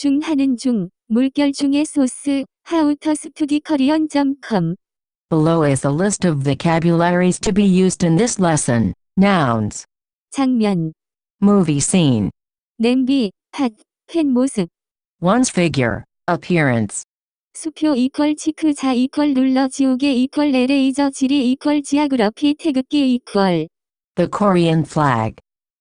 중 하는 중, 물결 중의 소스, howtostudykorean.com. Below is a list of vocabularies to be used in this lesson. Nouns. 장면, Movie scene. 냄비, 팥, 팬 모습. One's figure. Appearance. 수표 이퀄 치크 자 이퀄 눌러 지우개 이퀄 에레이저 지리 이퀄 지하그러피 태극기 이퀄. The Korean flag.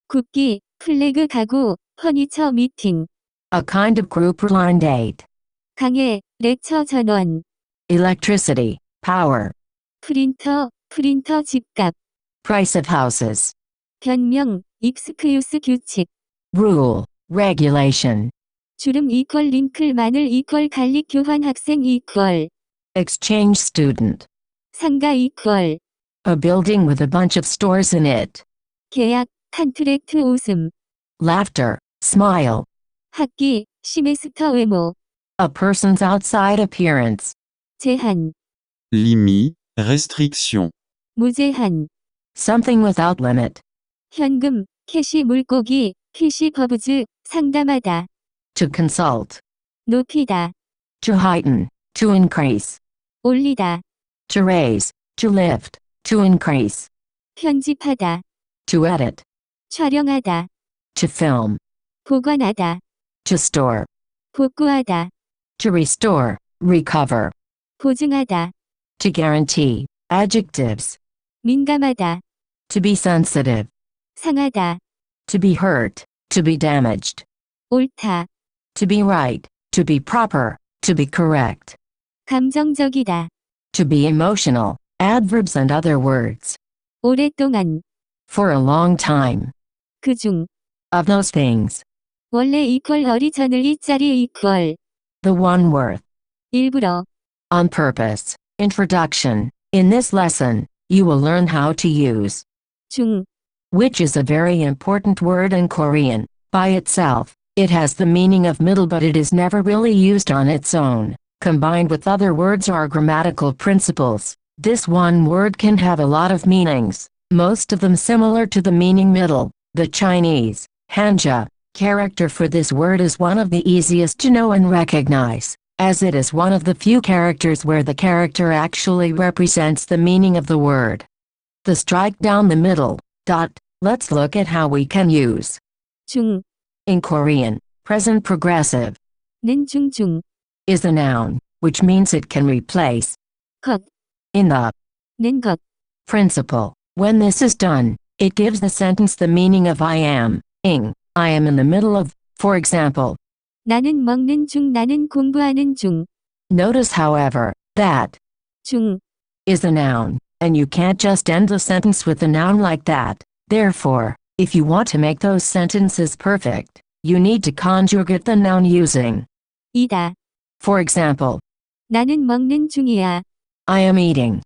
국기, 플래그 가구, 퍼니처 미팅. A kind of group or line date. 강의, 렉처 전원. Electricity. Power. 프린터, 프린터 집값. Price of houses. 변명, 익스큐스 규칙. Rule. Regulation. 주름 이퀄 링클 마늘 이퀄 갈릭 교환 학생 이퀄. Exchange student. 상가 이퀄. A building with a bunch of stores in it. 계약, 컨트랙트 웃음. Laughter. Smile. 학기, 시메스터 외모. A person's outside appearance. 제한, Limite, restriction. 무제한. Something without limit. 현금, 캐시 물고기, 피시 버브즈, 상담하다. To consult. 높이다, To heighten. To increase. 올리다. To raise. To lift. To increase. 편집하다, To edit. 촬영하다. To film. 보관하다, To store. 복구하다. To restore. Recover. 보증하다. To guarantee. Adjectives. 민감하다, To be sensitive. 상하다. To be hurt. To be damaged. 옳다, To be right. To be proper. To be correct. 감정적이다. To be emotional. Adverbs and other words. 오랫동안. For a long time. 그중. Of those things. 원래 이퀄 어리저널 이짜리 이퀄. The one worth. 일부러. On purpose. Introduction. In this lesson, you will learn how to use 중. which is a very important word in Korean. By itself, it has the meaning of middle, but it is never really used on its own. Combined with other words or grammatical principles, this one word can have a lot of meanings, most of them similar to the meaning middle. The Chinese Hanja character for this word is one of the easiest to know and recognize, as it is one of the few characters where the character actually represents the meaning of the word. The strike down the middle. Let's look at how we can use 중. in Korean. Present progressive 는 중중. is a noun, which means it can replace 것. in the 는 것. principle. When this is done, it gives the sentence the meaning of I am ing. I am in the middle of, for example. 나는 먹는 중 나는 공부하는 중. Notice, however, that 중. is a noun, and you can't just end the sentence with a noun like that. Therefore, if you want to make those sentences perfect, you need to conjugate the noun using 이다. for example. 나는 먹는 중이야. I am eating.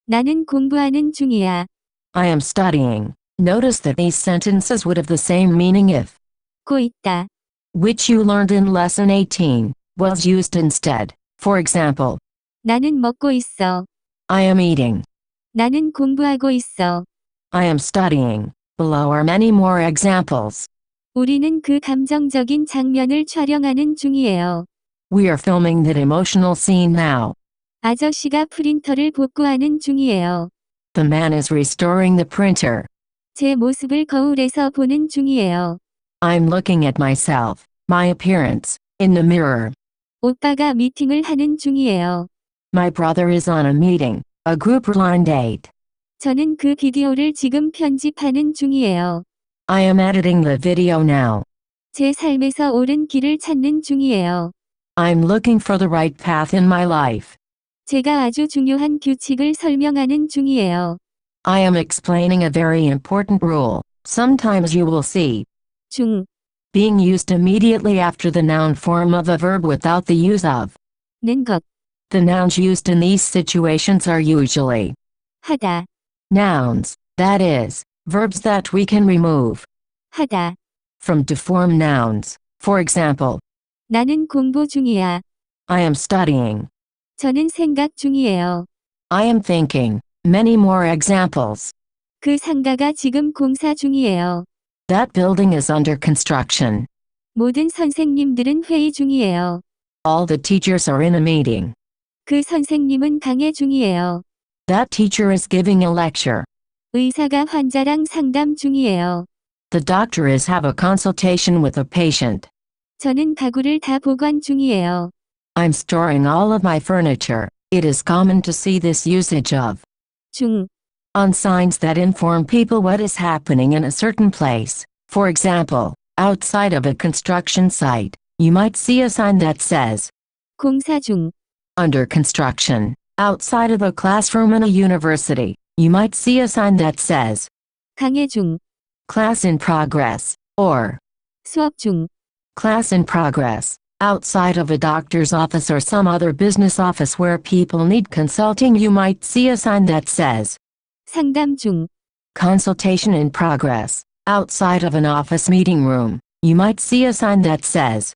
나는 공부하는 중이야. I am studying. Notice that these sentences would have the same meaning if 고 있다. which you learned in lesson 18 was used instead. For example, 나는 먹고 있어. I am eating. 나는 공부하고 있어. I am studying. Below are many more examples. 우리는 그 감정적인 장면을 촬영하는 중이에요. We are filming that emotional scene now. 아저씨가 프린터를 복구하는 중이에요. The man is restoring the printer. 제 모습을 거울에서 보는 중이에요. I'm looking at myself, my appearance, in the mirror. 오빠가 미팅을 하는 중이에요. My brother is on a meeting, a group or line date. 저는 그 비디오를 지금 편집하는 중이에요. I am editing the video now. 제 삶에서 옳은 길을 찾는 중이에요. I'm looking for the right path in my life. 제가 아주 중요한 규칙을 설명하는 중이에요. I am explaining a very important rule. Sometimes you will see 중. being used immediately after the noun form of a verb without the use of. 는 것. The nouns used in these situations are usually 하다. nouns, that is, verbs that we can remove 하다. from to form nouns. For example, 나는 공부 중이야. I am studying. 저는 생각 중이에요. I am thinking. Many more examples. 그 상가가 지금 공사 중이에요. That building is under construction. 모든 선생님들은 회의 중이에요. All the teachers are in a meeting. 그 선생님은 강의 중이에요. That teacher is giving a lecture. 의사가 환자랑 상담 중이에요. The doctor is have a consultation with a patient. 저는 가구를 다 보관 중이에요. I'm storing all of my furniture. It is common to see this usage of 중, on signs that inform people what is happening in a certain place. For example, outside of a construction site, you might see a sign that says 공사 중, under construction. Outside of a classroom in a university, you might see a sign that says 강의 중, class in progress or 수업 중, class in progress. Outside of a doctor's office or some other business office where people need consulting, you might see a sign that says 상담 중, consultation in progress. Outside of an office meeting room, you might see a sign that says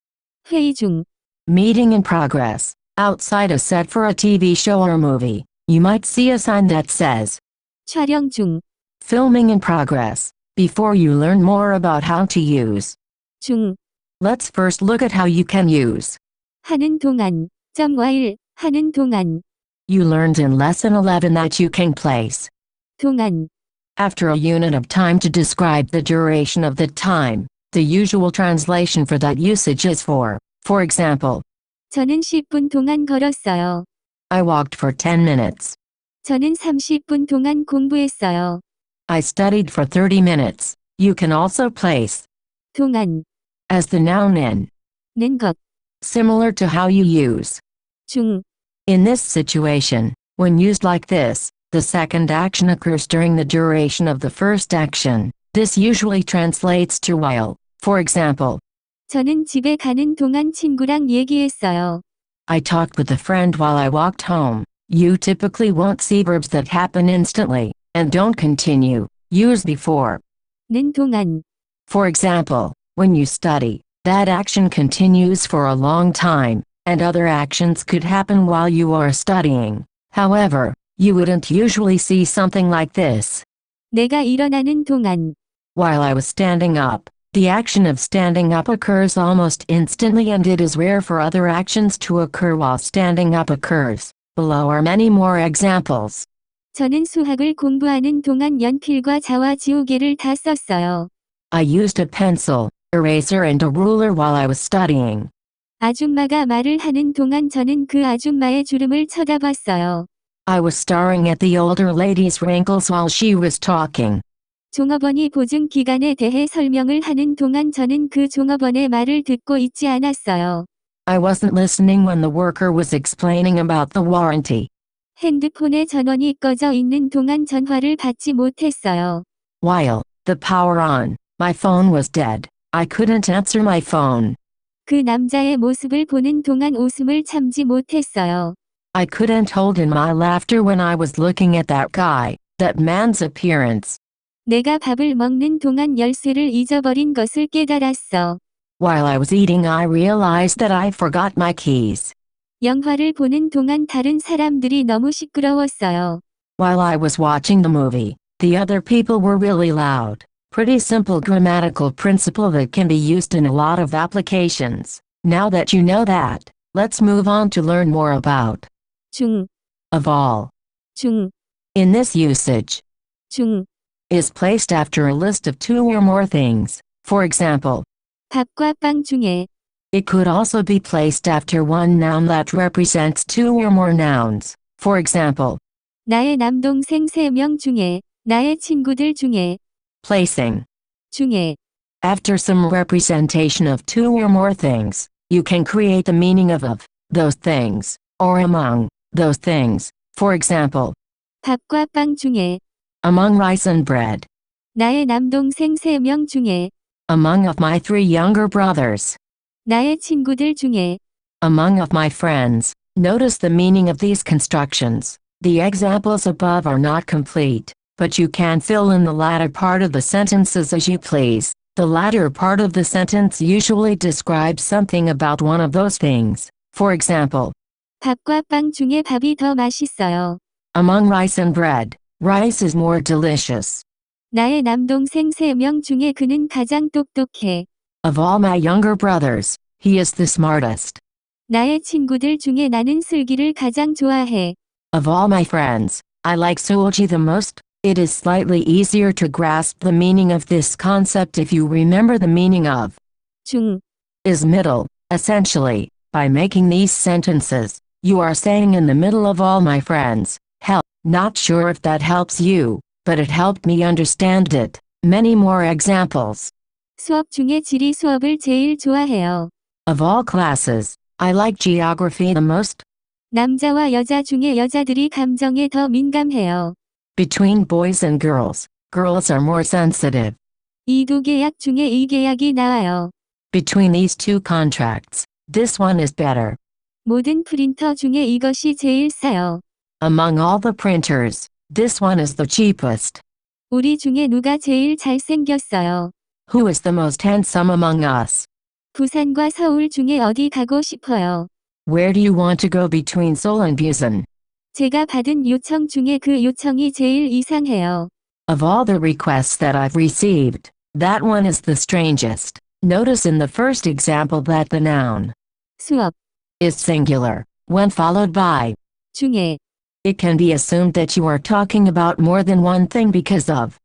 회의 중, meeting in progress. Outside a set for a TV show or movie, you might see a sign that says 촬영 중, filming in progress. Before you learn more about how to use, 중, let's first look at how you can use. 하는 동안, while, 하는 동안, You learned in lesson 11 that you can place 동안, after a unit of time to describe the duration of the time. The usual translation for that usage is for example, 저는 10분 동안 걸었어요. I walked for 10 minutes. 저는 30분 동안 공부했어요. I studied for 30 minutes. You can also place 동안, as the noun in, 는 것, similar to how you use. 중, In this situation, when used like this, the second action occurs during the duration of the first action. This usually translates to while. For example, 저는 집에 가는 동안 친구랑 얘기했어요. I talked with a friend while I walked home. You typically won't see verbs that happen instantly and don't continue. Use before. 는 동안, For example, when you study, that action continues for a long time, and other actions could happen while you are studying. However, you wouldn't usually see something like this. 내가 일어나는 동안, While I was standing up, the action of standing up occurs almost instantly, and it is rare for other actions to occur while standing up occurs. Below are many more examples. 저는 수학을 공부하는 동안 연필과 자와 지우개를 다 썼어요. I used a pencil, eraser and a ruler while I was studying. 아줌마가 말을 하는 동안 저는 그 아줌마의 주름을 쳐다봤어요. I was staring at the older lady's wrinkles while she was talking. 종업원이 보증 기간에 대해 설명을 하는 동안 저는 그 종업원의 말을 듣고 있지 않았어요. I wasn't listening when the worker was explaining about the warranty. 핸드폰의 전원이 꺼져 있는 동안 전화를 받지 못했어요. While the power on, my phone was dead. I couldn't answer my phone. 그 남자의 모습을 보는 동안 웃음을 참지 못했어요. I couldn't hold in my laughter when I was looking at that guy, that man's appearance. 내가 밥을 먹는 동안 열쇠를 잊어버린 것을 깨달았어. While I was eating, I realized that I forgot my keys. 영화를 보는 동안 다른 사람들이 너무 시끄러웠어요. While I was watching the movie, the other people were really loud. Pretty simple grammatical principle that can be used in a lot of applications. Now that you know that, let's move on to learn more about 중, of all. 중, In this usage, 중, is placed after a list of two or more things. For example, 밥과 빵 중에, it could also be placed after one noun that represents two or more nouns. For example, 나의 남동생 3명 중에, 나의 친구들 중에, placing 중에, after some representation of two or more things, you can create the meaning of those things, or among those things. For example, 밥과 빵 중에, among rice and bread, 나의 남동생 3명 중에, among of my 3 younger brothers, 나의 친구들 중에, among of my friends. Notice the meaning of these constructions. The examples above are not complete, but you can fill in the latter part of the sentences as you please. The latter part of the sentence usually describes something about one of those things. For example, 밥과 빵 중에 밥이 더 맛있어요. among rice and bread, rice is more delicious. 나의 남동생 3명 중에 그는 가장 똑똑해. Of all my younger brothers, he is the smartest. 나의 친구들 중에 나는 슬기를 가장 좋아해. Of all my friends, I like Soulji the most. It is slightly easier to grasp the meaning of this concept if you remember the meaning of 중, is middle. Essentially, by making these sentences, you are saying in the middle of all my friends. Hell, not sure if that helps you, but it helped me understand it. Many more examples. 수업 중에 지리 수업을 제일 좋아해요. Of all classes, I like geography the most. 남자와 여자 중에 여자들이 감정에 더 민감해요. Between boys and girls, girls are more sensitive. 이 두 계약 중에 이 계약이 나아요. Between these two contracts, this one is better. 모든 프린터 중에 이것이 제일 싸요. Among all the printers, this one is the cheapest. 우리 중에 누가 제일 잘생겼어요. Who is the most handsome among us? 부산과 서울 중에 어디 가고 싶어요. Where do you want to go between Seoul and Busan? 제가 받은 요청 중에 그 요청이 제일 이상해요. Of all the requests that I've received, that one is the strangest. Notice in the first example that the noun 수업 is singular, when followed by. 중에 It can be assumed that you are talking about more than one thing because of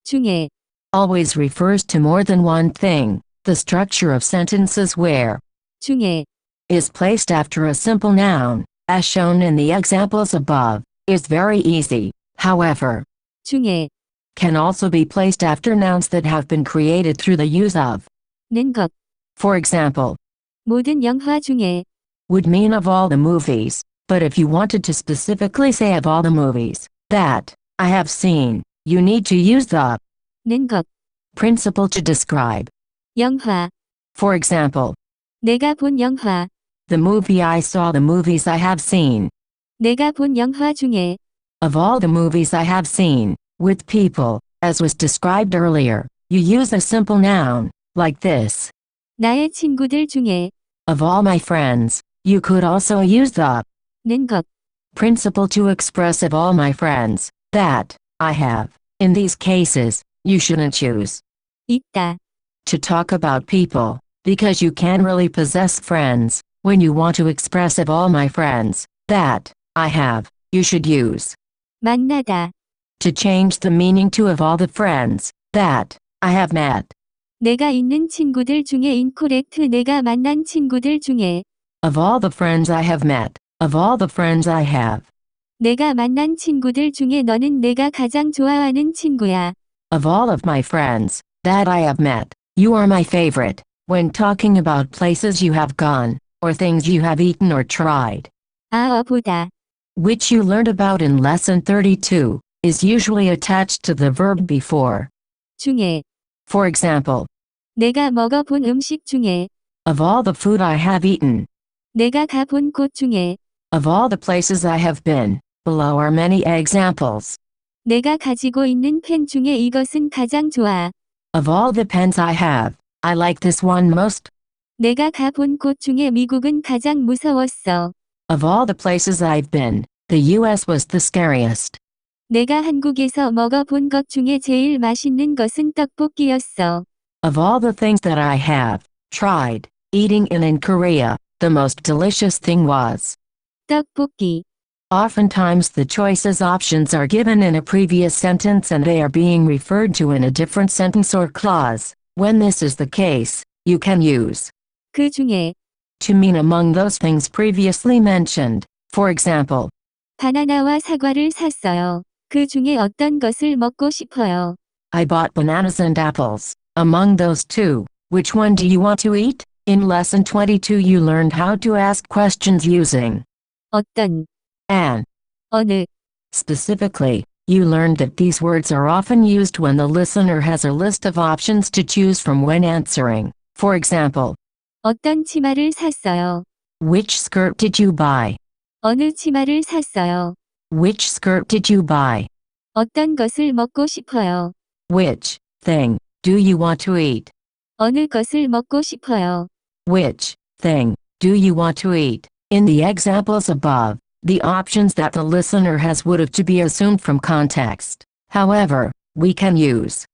중에 always refers to more than one thing. The structure of sentences where 중에 is placed after a simple noun, as shown in the examples above, is very easy. However, 중에 can also be placed after nouns that have been created through the use of. 는 것 For example, 모든 영화 중에 would mean of all the movies, but if you wanted to specifically say of all the movies that I have seen, you need to use the 는 것 principle to describe. 영화 For example, 내가 본 영화 the movie I saw, the movies I have seen. 내가 본 영화 중에 Of all the movies I have seen, with people, as was described earlier, you use a simple noun, like this. 나의 친구들 중에 Of all my friends, you could also use the 는 것 principle to express of all my friends, that I have. In these cases, you shouldn't choose 있다. to talk about people, because you can really possess friends. When you want to express of all my friends, that I have, you should use 만나다. to change the meaning to of all the friends that I have met. 내가 있는 친구들 중에 인코렉트 내가 만난 친구들 중에 Of all the friends I have met, of all the friends I have, 내가 만난 친구들 중에 너는 내가 가장 좋아하는 친구야. of all of my friends that I have met, you are my favorite. When talking about places you have gone, or things you have eaten or tried, 보다. which you learned about in lesson 32, is usually attached to the verb before. 중에 For example, 내가 먹어본 음식 중에 of all the food I have eaten, 내가 가본 곳 중에 of all the places I have been, below are many examples. 내가 가지고 있는 펜 중에 이것은 가장 좋아. Of all the pens I have, I like this one most. 내가 가본 곳 중에 미국은 가장 무서웠어. Of all the places I've been, the US was the scariest. 내가 한국에서 먹어본 것 중에 제일 맛있는 것은 떡볶이였어. Of all the things that I have tried eating in Korea, the most delicious thing was. 떡볶이. Oftentimes the choices options are given in a previous sentence and they are being referred to in a different sentence or clause. When this is the case, you can use 그 중에 to mean among those things previously mentioned. For example, 바나나와 사과를 샀어요. 그 중에 어떤 것을 먹고 싶어요. I bought bananas and apples. Among those two, which one do you want to eat? In lesson 22 you learned how to ask questions using 어떤, an. 어느, Specifically, you learned that these words are often used when the listener has a list of options to choose from when answering. For example, 어떤 치마를 샀어요. which skirt did you buy? 어느 치마를 샀어요. Which skirt did you buy? 어떤 것을 먹고 싶어요. Which thing do you want to eat? 어느 것을 먹고 싶어요. Which thing do you want to eat? In the examples above, the options that the listener has would have to be assumed from context. However, we can use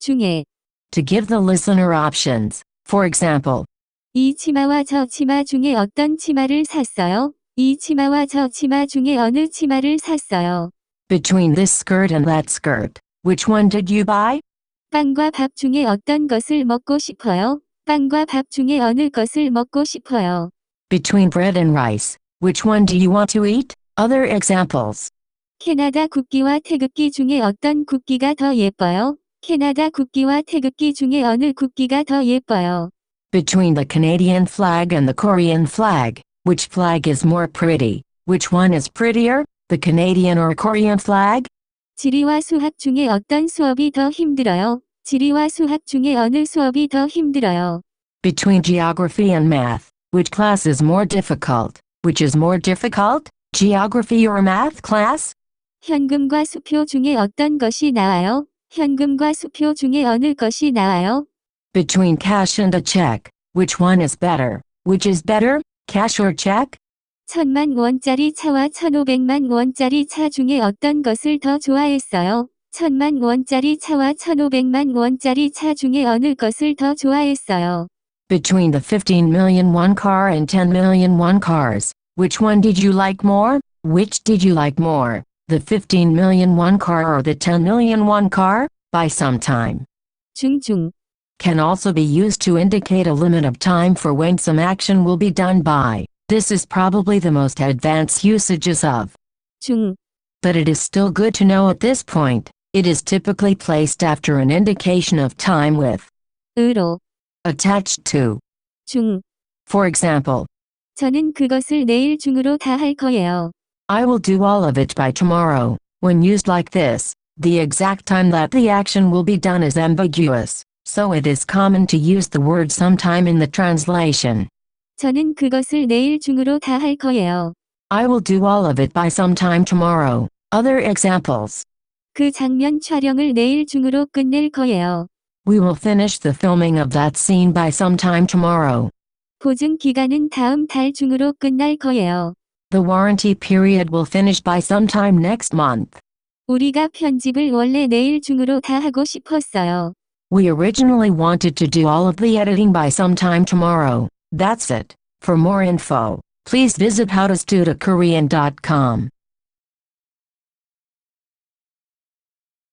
중에 to give the listener options. For example, 이 치마와 저 치마 중에 어떤 치마를 샀어요? 이 치마와 저 치마 중에 어느 치마를 샀어요? between this skirt and that skirt, which one did you buy? 빵과 밥 중에 어떤 것을 먹고 싶어요? 빵과 밥 중에 어느 것을 먹고 싶어요? Between bread and rice, which one do you want to eat? Other examples. 캐나다 국기와 태극기 중에 어떤 국기가 더 예뻐요? 캐나다 국기와 태극기 중에 어느 국기가 더 예뻐요? Between the Canadian flag and the Korean flag, which flag is more pretty? Which one is prettier, the Canadian or Korean flag? 지리와 수학 중에 어떤 수업이 더 힘들어요? 지리와 수학 중에 어느 수업이 더 힘들어요? Between geography and math, which class is more difficult? Which is more difficult, geography or math class? 현금과 수표 중에 어떤 것이 나아요? 현금과 수표 중에 어느 것이 나아요? Between cash and a check, which one is better? Which is better, cash or check? 1000만 원짜리 차와 1500만 원짜리 차 중에 어떤 것을 더 좋아했어요? 1000만 원짜리 차와 1500만 원짜리 차 중에 어느 것을 더 좋아했어요? Between the 15 million won car and 10 million won cars, which one did you like more? Which did you like more, the 15 million won car or the 10 million won car? By some time. 중. Can also be used to indicate a limit of time for when some action will be done by. This is probably the most advanced usages of 중. but it is still good to know at this point. It is typically placed after an indication of time with 으로. attached to. 중. For example, 저는 그것을 내일 중으로 다 할 거예요. I will do all of it by tomorrow. When used like this, the exact time that the action will be done is ambiguous, so it is common to use the word sometime in the translation. 저는 그것을 내일 중으로 다 할 거예요. I will do all of it by sometime tomorrow. Other examples. 그 장면 촬영을 내일 중으로 끝낼 거예요. We will finish the filming of that scene by sometime tomorrow. 보증 기간은 다음 달 중으로 끝날 거예요. The warranty period will finish by sometime next month. 우리가 편집을 원래 내일 중으로 다 하고 싶었어요. We originally wanted to do all of the editing by sometime tomorrow. That's it. For more info, please visit howtostudiokorean.com.